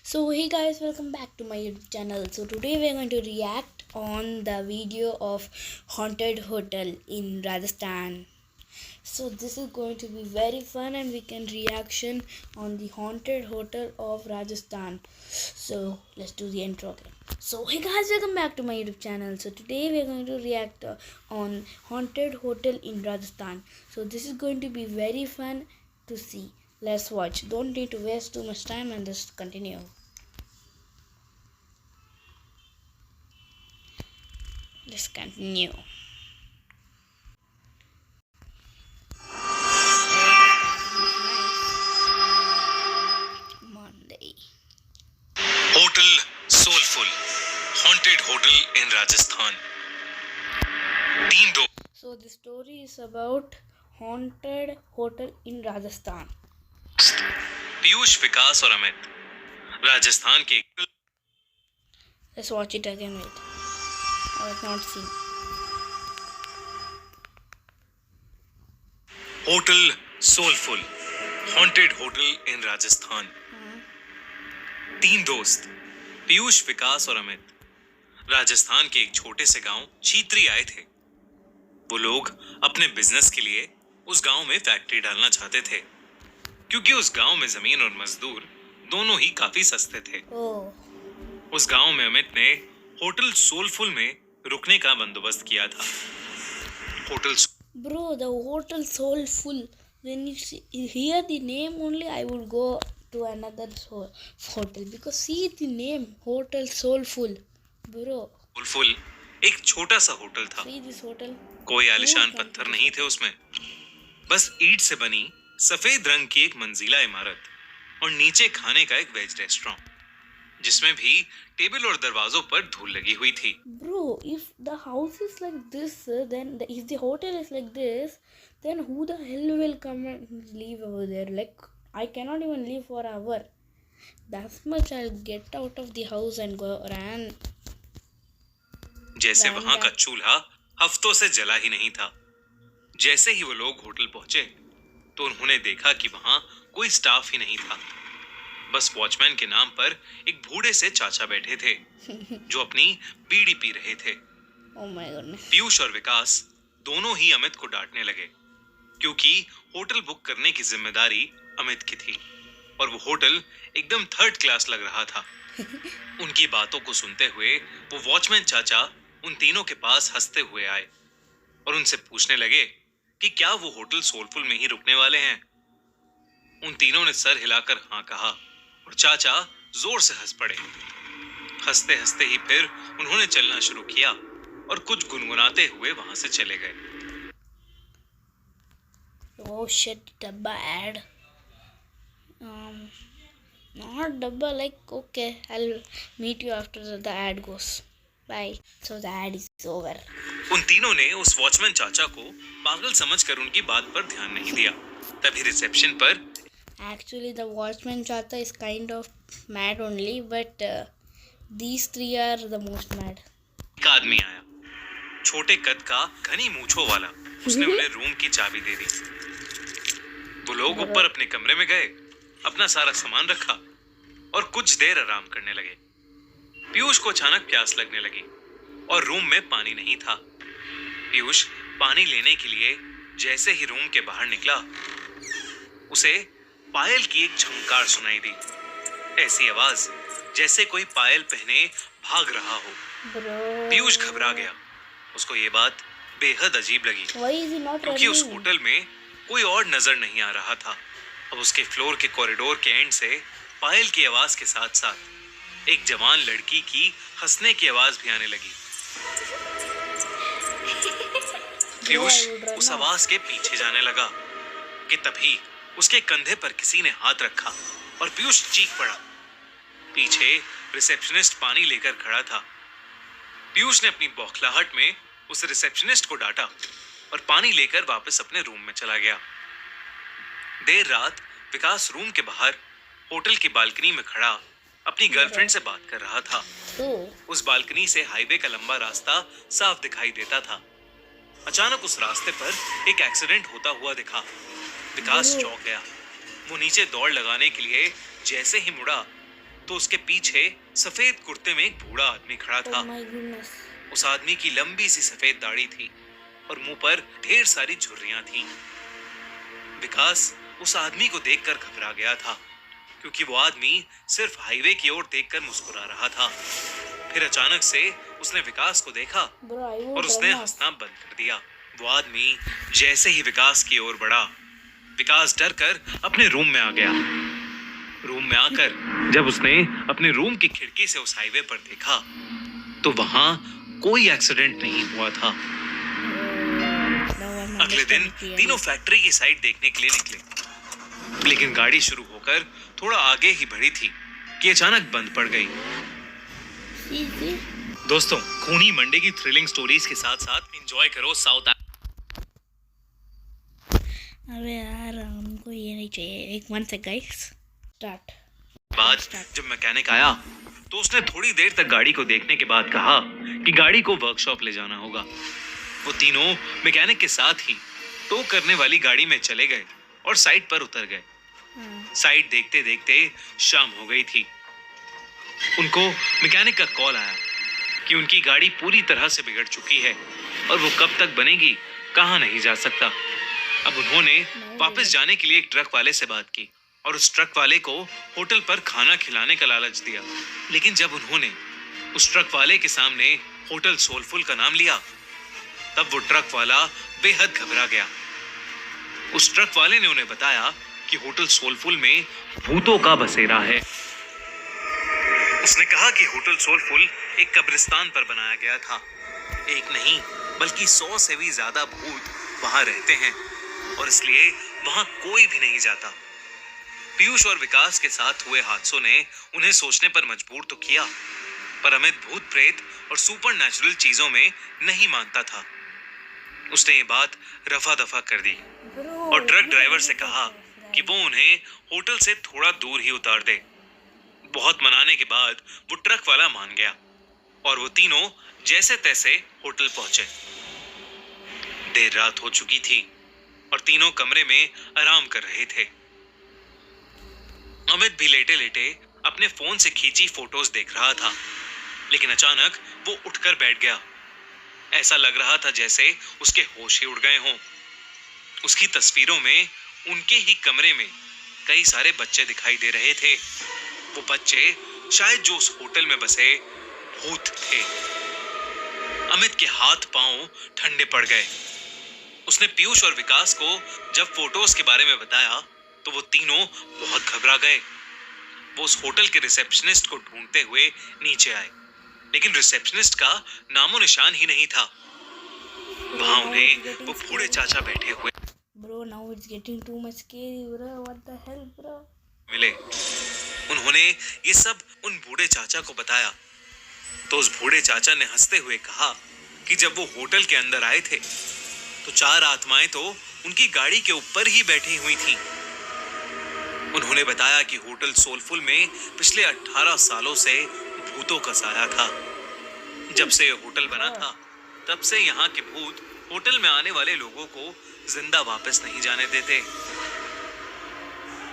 So hey guys, welcome back to my YouTube channel. So today we are going to react on the video of haunted hotel in Rajasthan. So this is going to be very fun and we can reaction on the haunted hotel of Rajasthan. So let's do the intro again. So hey guys, welcome back to my YouTube channel. So today we are going to react on haunted hotel in Rajasthan. So this is going to be very fun to see. Let's watch. Don't need to waste too much time and just continue. Let's continue. Monday. Hotel soulful haunted hotel in Rajasthan तीन दोस्त So the story is about haunted hotel in Rajasthan. Piyush विकास और अमित राजस्थान के Let's watch it again. Wait, I have not seen. Hotel soulful haunted hotel in Rajasthan तीन दोस्त पीयूष विकास और अमित राजस्थान के एक छोटे से गांव चीत्री आए थे। वो लोग अपने बिजनेस के लिए उस गांव में फैक्ट्री डालना चाहते थे क्योंकि उस गांव में जमीन और मजदूर दोनों ही काफी सस्ते थे। Oh, उस गांव में अमित ने होटल सोलफुल में रुकने का बंदोबस्त किया था। Hotel bro, the hotel soulful. When you hear the name only, I would go to another hotel because see the name hotel soulful, bro. Soulful एक छोटा सा होटल था। See this hotel. कोई आलिशान पत्थर नहीं थे उसमें, बस ईंट से बनी सफेद रंग की एक मंजिला इमारत और नीचे खाने का एक वेज रेस्टोरेंट जिसमें भी टेबल और दरवाजों पर धूल लगी हुई थी। Bro, if the house is like this, then if the hotel is like this, then who the hell will come and live over there? Like, I cannot even live for an hour. That much I'll get out of the house and go ran. जैसे वहां का चूल्हा हफ्तों से जला ही नहीं था। जैसे ही वो लोग होटल पहुंचे तो उन्होंने देखा कि वहां कोई स्टाफ ही नहीं था। बस वॉचमैन के नाम पर एक बूढ़े से चाचा बैठे थे जो अपनी बीड़ी पी रहे थे। Oh my goodness. पीयूष और विकास दोनों ही अमित को डांटने लगे क्योंकि होटल बुक करने की जिम्मेदारी अमित की थी और वो होटल एकदम थर्ड क्लास लग रहा था। उनकी बातों को सुनते हुए वो वॉचमैन चाचा उन तीनों के पास हंसते हुए आए और उनसे पूछने लगे कि क्या वो होटल सोलफुल में ही रुकने वाले हैं। उन तीनों ने सर हिलाकर हाँ कहा और चाचा जोर से हंस पड़े। हंसते हंसते ही फिर उन्होंने चलना शुरू किया और कुछ गुनगुनाते हुए वहां से चले गए। Oh shit, dabba ad. Not dabba, like, okay, I'll meet you after the ad goes. Bye. So the ad is over. उन तीनों ने उस वॉचमैन चाचा को पागल समझकर उनकी बात पर ध्यान नहीं दिया। तभी रिसेप्शन पर Actually, the watchman chata is kind of mad only, but these three are the most mad. एक आदमी आया, छोटे कद का, घनी मूंछों वाला। उसने उन्हें रूम की चाबी दे दी। वो लोग ऊपर अपने कमरे में गए, अपना सारा सामान रखा और कुछ देर आराम करने लगे। पीयूष को अचानक प्यास लगने लगी और रूम में पानी नहीं था। पीयूष पानी लेने के लिए जैसे ही रूम के बाहर निकला, उसे पायल की एक झंकार सुनाई दी। ऐसी आवाज जैसे कोई पायल पहने भाग रहा हो। Bro. पीयूष घबरा गया। उसको ये बात बेहद अजीब लगी Why is he not क्योंकि उस running? होटल में कोई और नजर नहीं आ रहा था। अब उसके फ्लोर के कॉरिडोर के एंड से पायल की आवाज के साथ साथ एक जवान लड़की की हंसने की आवाज भी आने लगी। पीयूष उस आवाज के पीछे जाने लगा कि तभी उसके कंधे पर किसी ने हाथ रखा और पीयूष चीख पड़ा। पीछे रिसेप्शनिस्ट पानी लेकर खड़ा था। पीयूष ने अपनी बौखलाहट में उस रिसेप्शनिस्ट को डांटा और पानी लेकर वापस अपने रूम में चला गया। देर रात विकास रूम के बाहर होटल की बालकनी में खड़ा अपनी गर्लफ्रेंड से बात कर रहा था। Oh. उस बालकनी से हाईवे का लंबा रास्ता साफ दिखाई देता था। अचानक उस रास्ते पर एक एक्सीडेंट होता हुआ दिखा। विकास चौंक गया। वो नीचे दौड़ लगाने के लिए जैसे ही मुड़ा तो उसके पीछे सफेद कुर्ते में एक बूढ़ा आदमी खड़ा था। Oh my goodness. उस आदमी की लंबी सी सफेद दाढ़ी थी और मुंह पर ढेर सारी झुर्रियां थीं। विकास उस आदमी को देखकर घबरा गया था, क्योंकि वो आदमी सिर्फ हाईवे की ओर देखकर मुस्कुरा रहा था। फिर अचानक से उसने विकास को देखा Bro, I won't और उसने run off. हंसना बंद कर दिया। वो आदमी जैसे ही विकास की ओर बढ़ा, विकास डर कर अपने रूम में आ गया। रूम में आकर जब उसने अपने रूम की खिड़की से उस हाईवे पर देखा, तो वहां कोई एक्सीडेंट नहीं हुआ था। No one अगले दिन understands clearly. तीनों फैक्ट्री की साइट देखने के लिए निकले, लेकिन गाड़ी शुरू होकर थोड़ा आगे ही बढ़ी थी कि अचानक बंद पड़ गई। See. दोस्तों, खूनी मंडे की थ्रिलिंग स्टोरीज के साथ साथ एंजॉय करो साउथ। अबे यार, हमको ये नहीं चाहिए। एक 1 सेकंड गाइस। स्टार्ट। बाद जब मैकेनिक आया तो उसने थोड़ी देर तक गाड़ी को देखने के बाद कहा कि गाड़ी को वर्कशॉप ले जाना होगा। वो तीनों मैकेनिक के साथ ही टो करने वाली गाड़ी में चले गए और साइट पर उतर गए। साइट देखते देखते शाम हो गई थी। उनको मैकेनिक का कॉल आया कि उनकी गाड़ी पूरी तरह से बिगड़ चुकी है और वो कब तक बनेगी कहाँ नहीं जा सकता। अब उन्होंने वापस जाने के लिए एक ट्रक वाले से बात की और उस ट्रक वाले को होटल पर खाना खिलाने का लालच दिया। लेकिन जब उन्होंने उस ट्रक वाले के सामने होटल सोलफुल का नाम लिया, तब वो ट्रक वाला बेहद घबरा गया। उस ट्रक वाले ने उन्हें बताया कि होटल सोलफुल में भूतों का बसेरा है। उसने कहा कि होटल सोलफुल एक कब्रिस्तान पर बनाया गया था। एक नहीं बल्कि 100 से भी ज्यादा भूत वहां रहते हैं और इसलिए वहां कोई भी नहीं जाता। पीयूष और विकास के साथ हुए हादसों ने उन्हें सोचने पर मजबूर तो किया, पर अमित भूत प्रेत और सुपर नेचुरल चीजों में नहीं मानता था। उसने ये बात रफा दफा कर दी और ट्रक ड्राइवर से कहा कि वो उन्हें होटल से थोड़ा दूर ही उतार दे। बहुत मनाने के बाद वो ट्रक वाला मान गया और वो तीनों जैसे तैसे होटल पहुंचे। देर रात हो चुकी थी और तीनों कमरे में आराम कर रहे थे। अमित भी लेटे लेटे अपने फोन से खींची फोटोज देख रहा था, लेकिन अचानक वो उठकर बैठ गया। ऐसा लग रहा था जैसे उसके होश ही उड़ गए हों। उसकी तस्वीरों में उनके ही कमरे में कई सारे बच्चे दिखाई दे रहे थे। वो बच्चे शायद जो उस होटल में बसे भूत थे। अमित के हाथ पांव ठंडे पड़ गए। उसने पीयूष और विकास को जब फोटोज के बारे में बताया तो वो तीनों बहुत घबरा गए। वो उस होटल के रिसेप्शनिस्ट को ढूंढते हुए नीचे आए, लेकिन रिसेप्शनिस्ट का नामो निशान ही नहीं था। वहां उन्हें वो बूढ़े चाचा बैठे हुए Bro, now it's getting too much scary, bro. What the hell, bro? मिले। उन्होंने ये सब उन बूढ़े चाचा को बताया तो उस बूढ़े चाचा ने हंसते हुए कहा कि जब वो होटल के अंदर आए थे तो 4 आत्माएं तो उनकी गाड़ी के ऊपर ही बैठी हुई थीं। उन्होंने बताया कि होटल सोलफुल में पिछले 18 सालों से भूतों का साया था। जब से होटल बना था तब से यहाँ के भूत होटल में आने वाले लोगों को जिंदा वापस नहीं जाने देते।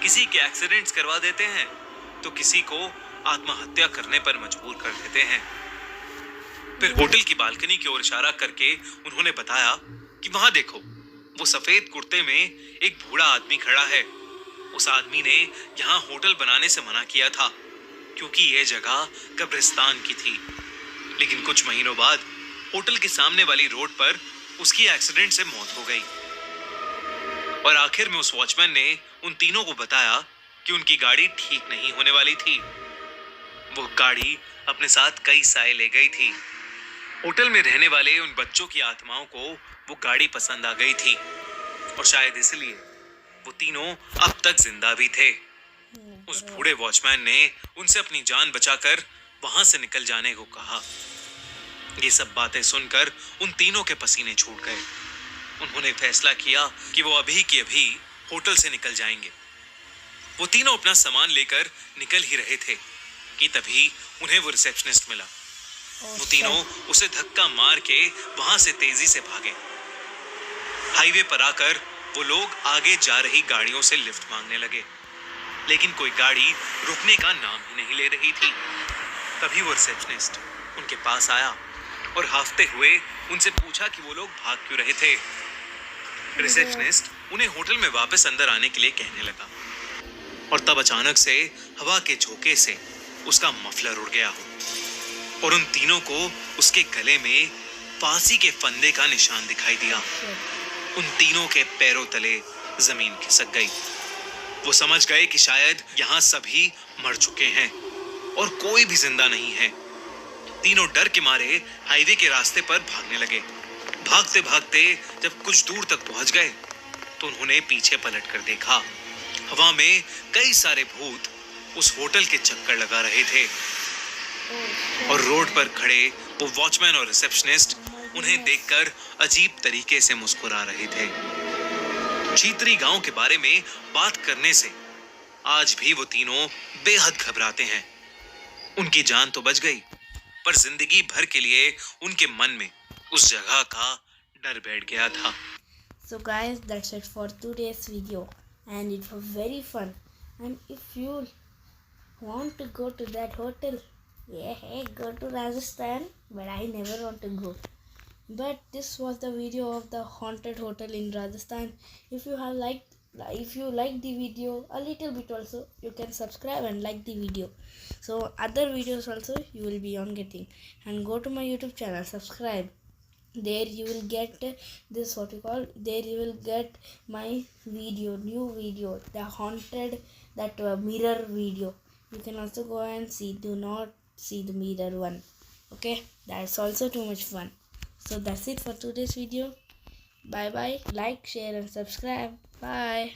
किसी के एक्सीडेंट्स करवा देते हैं तो किसी को आत्महत्या करने पर मजबूर कर देते हैं। फिर होटल की बालकनी की ओर इशारा करके उन्होंने बताया कि वहां देखो, वो सफेद कुर्ते में एक बूढ़ा आदमी खड़ा है। उस आदमी ने यहाँ होटल बनाने से मना किया था क्योंकि यह जगह कब्रिस्तान की थी। लेकिन कुछ महीनों बाद होटल के सामने वाली रोड पर उसकी एक्सीडेंट से मौत हो गई और आखिर में उस वॉचमैन ने उन तीनों को बताया कि उनकी गाड़ी ठीक नहीं होने वाली थी। वो गाड़ी अपने साथ कई साए ले गई थी। होटल में रहने वाले उन बच्चों की आत्माओं को वो गाड़ी पसंद आ गई थी और शायद इसलिए वो तीनों अब तक जिंदा भी थे। उस बूढ़े वॉचमैन ने उनसे अपनी जान बचाकर वहां से निकल जाने को कहा। ये सब बातें सुनकर उन तीनों के पसीने छूट गए। उन्होंने फैसला किया कि वो अभी की अभी होटल से निकल जाएंगे। वो तीनों अपना सामान लेकर निकल ही रहे थे कि तभी उन्हें वो रिसेप्शनिस्ट मिला। वो तीनों उसे धक्का मार के वहां से तेजी से भागे। हाईवे पर आकर वो लोग आगे जा रही गाड़ियों से लिफ्ट मांगने लगे, लेकिन कोई गाड़ी रुकने का नाम ही नहीं ले रही थी। तभी वो रिसेप्शनिस्ट उनके पास आया और हाफते हुए उनसे पूछा कि वो लोग भाग क्यों रहे थे। रिसेप्शनिस्ट उन्हें होटल में वापस अंदर आने के लिए कहने लगा और तब अचानक से हवा के झोंके से उसका मफलर उड़ गया और उन तीनों को उसके गले में फांसी के फंदे का निशान दिखाई दिया। उन तीनों के पैरों तले जमीन खिसक गई। वो समझ गए कि शायद यहाँ सभी मर चुके हैं और कोई भी जिंदा नहीं है। तीनों डर के मारे हाईवे के रास्ते पर भागने लगे। भागते भागते जब कुछ दूर तक पहुंच गए तो उन्होंने पीछे पलट कर देखा। हवा में कई सारे भूत उस होटल के चक्कर लगा रहे थे और रोड पर खड़े वो वॉचमैन और रिसेप्शनिस्ट उन्हें देखकर अजीब तरीके से मुस्कुरा रहे थे। चीतरी गांव के बारे में बात करने से आज भी वो तीनों बेहद घबराते हैं। उनकी जान तो बच गई, पर जिंदगी भर के लिए उनके मन में उस जगह का डर बैठ गया था। So guys, that's it for today's video, and it was very fun. And if you want to go to that hotel, yeah, go to Rajasthan, but I never want to go. But this was the video of the haunted hotel in Rajasthan. If you like the video a little bit also, you can subscribe and like the video. So other videos also you will be on getting. And go to my YouTube channel, subscribe. There you will get this there you will get my new video, the haunted, that mirror video. You can also go and see. Do not see the mirror one. Okay, that's also too much fun. So that's it for today's video. Bye bye. Like, share and subscribe. Bye.